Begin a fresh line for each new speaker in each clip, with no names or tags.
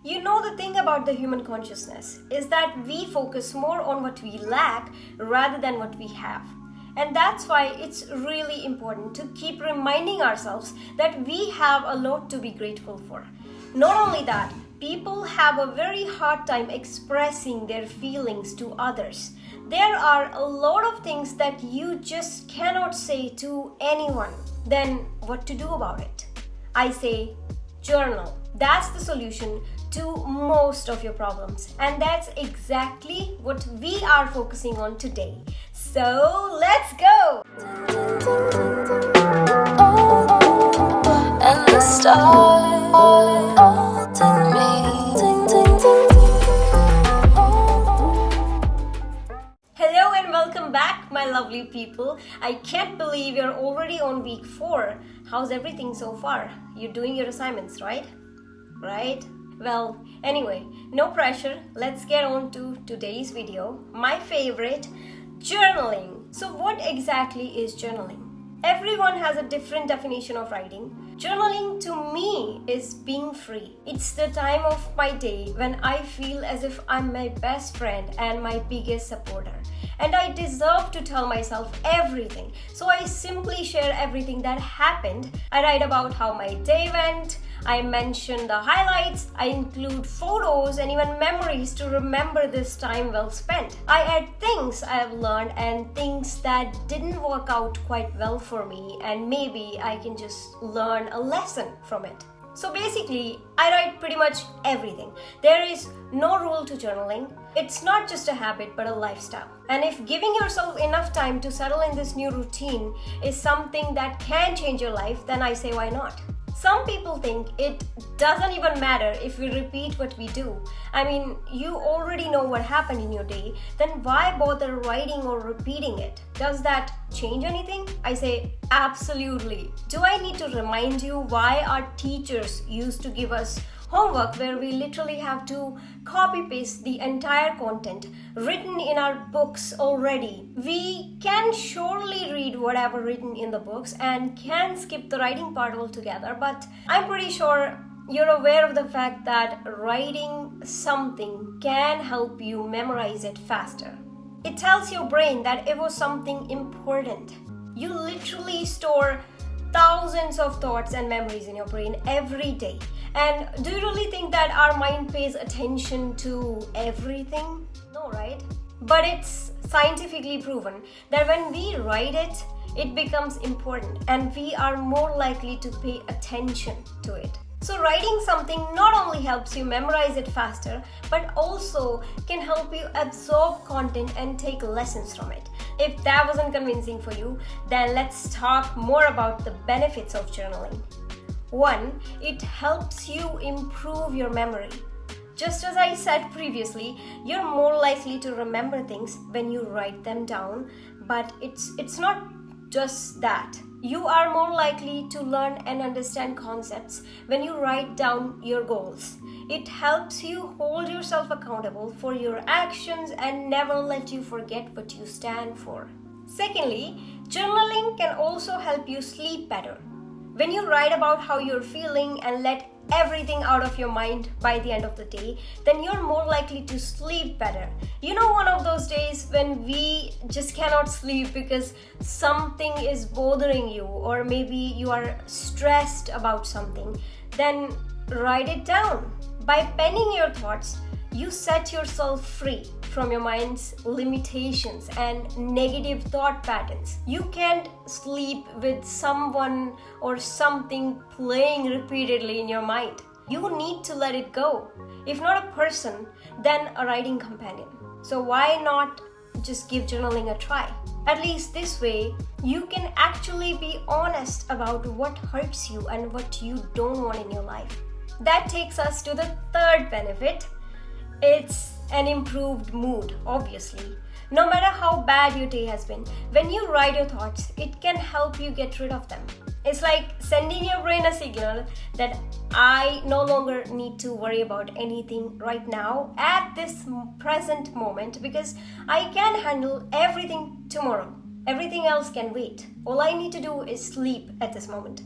You know, the thing about the human consciousness is that we focus more on what we lack rather than what we have. And that's why it's really important to keep reminding ourselves that we have a lot to be grateful for. Not only that, people have a very hard time expressing their feelings to others. There are a lot of things that you just cannot say to anyone. Then what to do about it? I say journal. That's the solution to most of your problems. And that's exactly what we are focusing on today. So let's go! And the stars holding me. Hello and welcome back, my lovely people. I can't believe you're already on week 4. How's everything so far? You're doing your assignments, right? Right? Well, anyway, no pressure. Let's get on to today's video. My favorite, journaling. So what exactly is journaling? Everyone has a different definition of writing. Journaling to me is being free. It's the time of my day when I feel as if I'm my best friend and my biggest supporter. And I deserve to tell myself everything. So I simply share everything that happened. I write about how my day went. I mention the highlights. I include photos and even memories to remember this time well spent. I add things I have learned and things that didn't work out quite well for me, and maybe I can just learn a lesson from it. So basically, I write pretty much everything. There is no rule to journaling. It's not just a habit, but a lifestyle. And if giving yourself enough time to settle in this new routine is something that can change your life, then I say why not? Some people think it doesn't even matter if we repeat what we do. I mean, you already know what happened in your day, then why bother writing or repeating it? Does that change anything? I say, absolutely. Do I need to remind you why our teachers used to give us homework where we literally have to copy paste the entire content written in our books already? We can surely read whatever written in the books and can skip the writing part altogether, but I'm pretty sure you're aware of the fact that writing something can help you memorize it faster. It tells your brain that it was something important. You literally store thousands of thoughts and memories in your brain every day. And do you really think that our mind pays attention to everything? No, right? But it's scientifically proven that when we write it, it becomes important and we are more likely to pay attention to it. So writing something not only helps you memorize it faster, but also can help you absorb content and take lessons from it. If that wasn't convincing for you, then let's talk more about the benefits of journaling. 1. It helps you improve your memory. Just as I said previously, you're more likely to remember things when you write them down, but it's not just that. You are more likely to learn and understand concepts when you write down your goals. It helps you hold yourself accountable for your actions and never let you forget what you stand for. Secondly, journaling can also help you sleep better. When you write about how you're feeling and let everything out of your mind by the end of the day, then you're more likely to sleep better. You know, one of those days when we just cannot sleep because something is bothering you, or maybe you are stressed about something, then write it down. By penning your thoughts, you set yourself free from your mind's limitations and negative thought patterns. You can't sleep with someone or something playing repeatedly in your mind. You need to let it go. If not a person, then a writing companion. So why not just give journaling a try? At least this way, you can actually be honest about what hurts you and what you don't want in your life. That takes us to the third benefit. It's an improved mood, obviously. No matter how bad your day has been, when you write your thoughts, it can help you get rid of them. It's like sending your brain a signal that I no longer need to worry about anything right now at this present moment because I can handle everything tomorrow. Everything else can wait. All I need to do is sleep at this moment.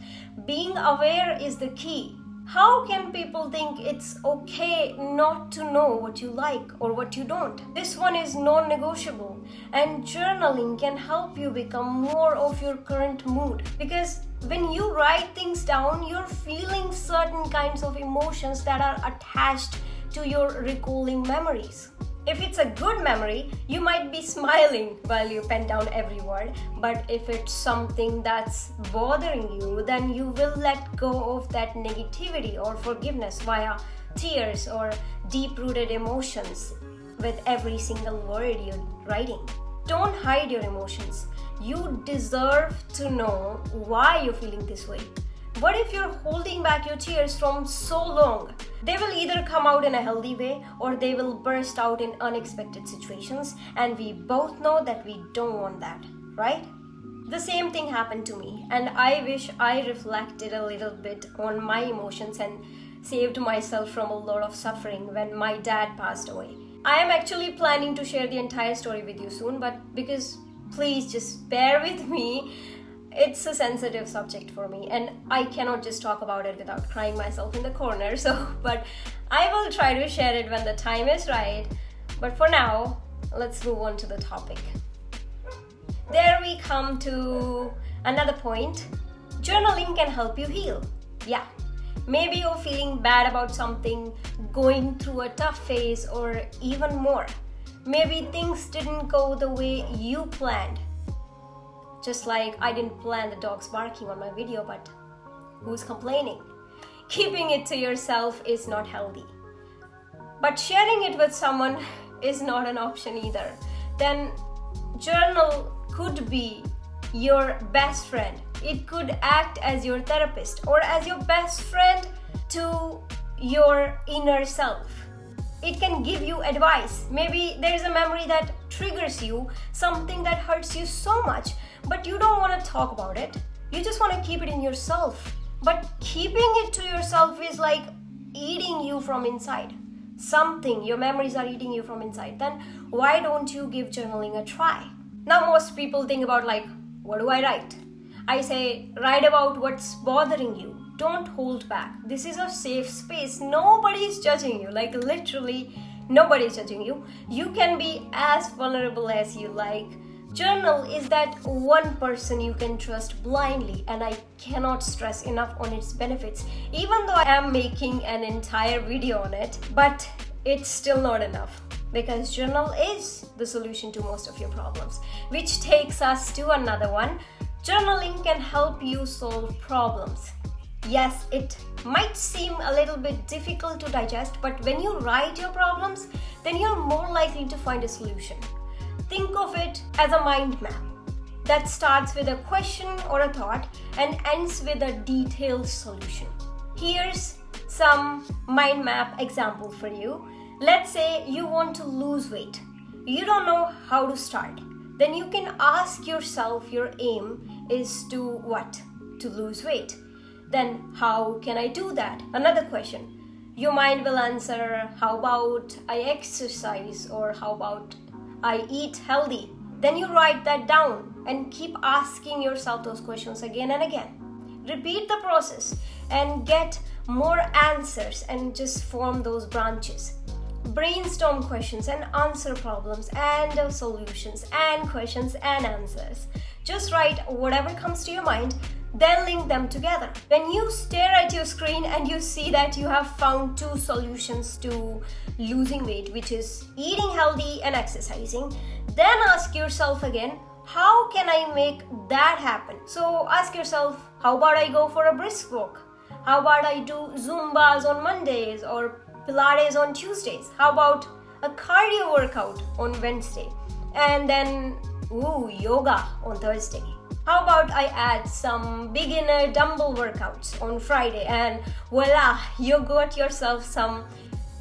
Being aware is the key. How can people think it's okay not to know what you like or what you don't? This one is non-negotiable, and journaling can help you become more of your current mood, because when you write things down, you're feeling certain kinds of emotions that are attached to your recalling memories. If it's a good memory, you might be smiling while you pen down every word, but if it's something that's bothering you, then you will let go of that negativity or forgiveness via tears or deep-rooted emotions with every single word you're writing. Don't hide your emotions. You deserve to know why you're feeling this way. What if you're holding back your tears from so long? They will either come out in a healthy way or they will burst out in unexpected situations, and we both know that we don't want that, right? The same thing happened to me, and I wish I reflected a little bit on my emotions and saved myself from a lot of suffering when my dad passed away. I am actually planning to share the entire story with you soon, but because please just bear with me, it's a sensitive subject for me and I cannot just talk about it without crying myself in the corner. But I will try to share it when the time is right. But for now, let's move on to the topic. There we come to another point. Journaling can help you heal. Yeah, maybe you're feeling bad about something, going through a tough phase, or even more. Maybe things didn't go the way you planned. Just like I didn't plan the dogs barking on my video, but who's complaining? Keeping it to yourself is not healthy. But sharing it with someone is not an option either. Then journal could be your best friend. It could act as your therapist or as your best friend to your inner self. It can give you advice. Maybe there's a memory that triggers you, something that hurts you so much, but you don't want to talk about it. You just want to keep it in yourself. But keeping it to yourself is like eating you from inside. Your memories are eating you from inside. Then why don't you give journaling a try? Now most people think about like, what do I write? I say, write about what's bothering you. Don't hold back. This is a safe space. Nobody's judging you. Like literally, nobody's judging you. You can be as vulnerable as you like. Journal is that one person you can trust blindly, and I cannot stress enough on its benefits. Even though I am making an entire video on it, but it's still not enough, because journal is the solution to most of your problems. Which takes us to another one. Journaling can help you solve problems. Yes, it might seem a little bit difficult to digest, but when you write your problems, then you're more likely to find a solution. Think of it as a mind map that starts with a question or a thought and ends with a detailed solution. Here's some mind map example for you. Let's say you want to lose weight. You don't know how to start. Then you can ask yourself, your aim is to what? To lose weight. Then how can I do that? Another question. Your mind will answer, how about I exercise, or how about I eat healthy? Then you write that down and keep asking yourself those questions again and again. Repeat the process and get more answers and just form those branches. Brainstorm questions and answer problems and solutions and questions and answers. Just write whatever comes to your mind, then link them together. When you stare at your screen and you see that you have found 2 solutions to losing weight, which is eating healthy and exercising, then ask yourself again, how can I make that happen? So ask yourself, how about I go for a brisk walk? How about I do Zumbas on Mondays or Pilates on Tuesdays? How about a cardio workout on Wednesday? And then, yoga on Thursday. How about I add some beginner dumbbell workouts on Friday, and voila, you got yourself some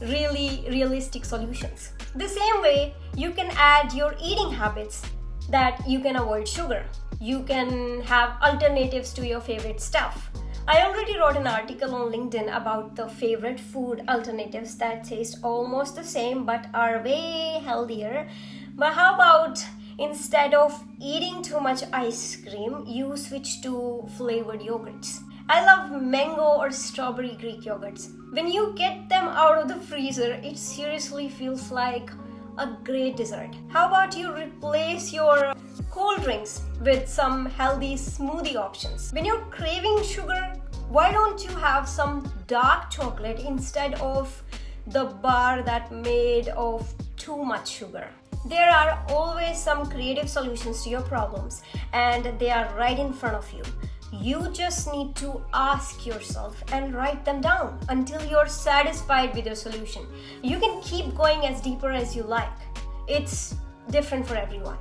really realistic solutions. The same way, you can add your eating habits that you can avoid sugar. You can have alternatives to your favorite stuff. I already wrote an article on LinkedIn about the favorite food alternatives that taste almost the same but are way healthier. But how about instead of eating too much ice cream, you switch to flavored yogurts? I love mango or strawberry Greek yogurts. When you get them out of the freezer, it seriously feels like a great dessert. How about you replace your cold drinks with some healthy smoothie options? When you're craving sugar, why don't you have some dark chocolate instead of the bar that made of too much sugar? There are always some creative solutions to your problems, and they are right in front of you. You just need to ask yourself and write them down until you're satisfied with your solution. You can keep going as deeper as you like. It's different for everyone.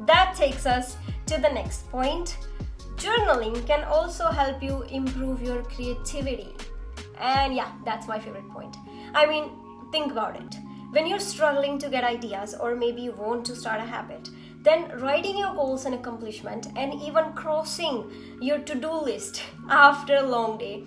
That takes us to the next point. Journaling can also help you improve your creativity. And yeah, that's my favorite point. I mean, think about it. When you're struggling to get ideas, or maybe you want to start a habit, then writing your goals and accomplishment and even crossing your to-do list after a long day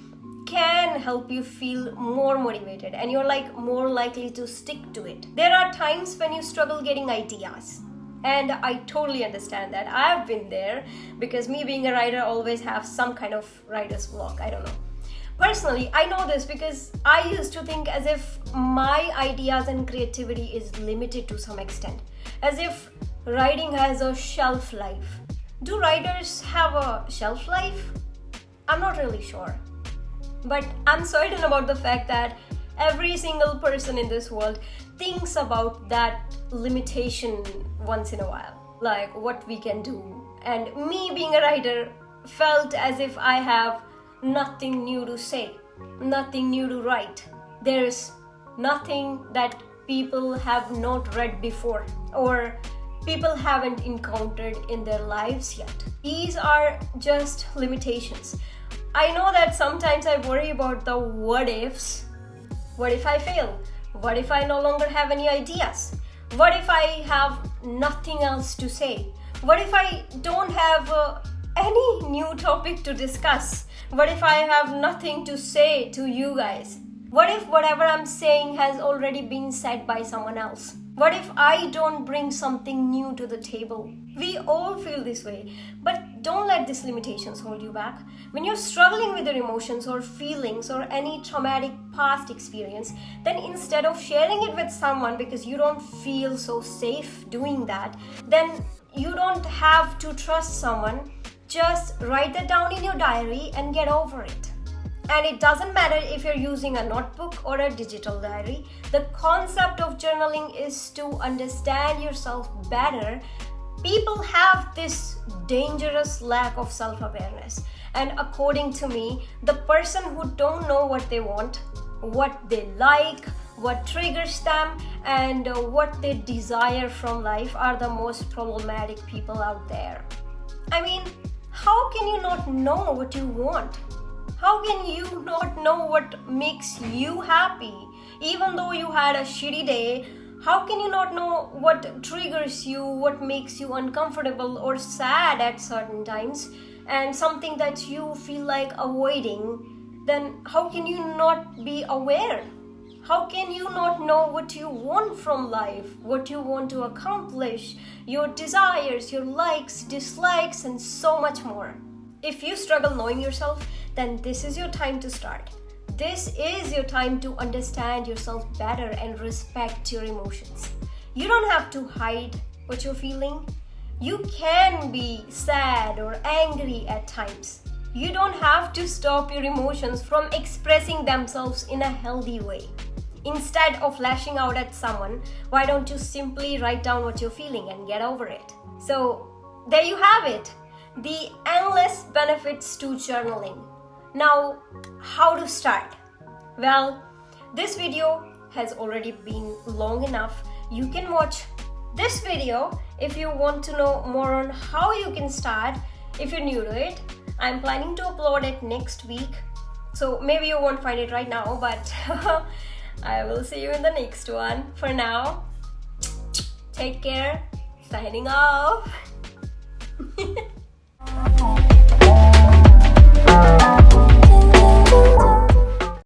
can help you feel more motivated, and you're more likely to stick to it. There are times when you struggle getting ideas, and I totally understand that. I've been there because me being a writer always have some kind of writer's block. I don't know. Personally, I know this because I used to think as if my ideas and creativity is limited to some extent, as if writing has a shelf life. Do writers have a shelf life? I'm not really sure. But I'm certain about the fact that every single person in this world thinks about that limitation once in a while, like what we can do. And me being a writer felt as if I have nothing new to say, nothing new to write. There's nothing that people have not read before or people haven't encountered in their lives yet. These are just limitations. I know that sometimes I worry about the what ifs. What if I fail? What if I no longer have any ideas? What if I have nothing else to say? What if I don't have any new topic to discuss? What if I have nothing to say to you guys? What if whatever I'm saying has already been said by someone else? What if I don't bring something new to the table? We all feel this way, but don't let these limitations hold you back. When you're struggling with your emotions or feelings or any traumatic past experience, then instead of sharing it with someone because you don't feel so safe doing that, then you don't have to trust someone. Just write that down in your diary and get over it. And it doesn't matter if you're using a notebook or a digital diary. The concept of journaling is to understand yourself better. People have this dangerous lack of self-awareness. And according to me, the person who don't know what they want, what they like, what triggers them, and what they desire from life are the most problematic people out there. I mean, how can you not know what you want? How can you not know what makes you happy? Even though you had a shitty day, how can you not know what triggers you, what makes you uncomfortable or sad at certain times, and something that you feel like avoiding? Then how can you not be aware? How can you not know what you want from life, what you want to accomplish, your desires, your likes, dislikes, and so much more? If you struggle knowing yourself, then this is your time to start. This is your time to understand yourself better and respect your emotions. You don't have to hide what you're feeling. You can be sad or angry at times. You don't have to stop your emotions from expressing themselves in a healthy way. Instead of lashing out at someone, why don't you simply write down what you're feeling and get over it? So there you have it. The endless benefits to journaling. Now, how to start? Well, this video has already been long enough. You can watch this video if you want to know more on how you can start. If you're new to it, I'm planning to upload it next week. So maybe you won't find it right now, but I will see you in the next one. For now, take care. Signing off.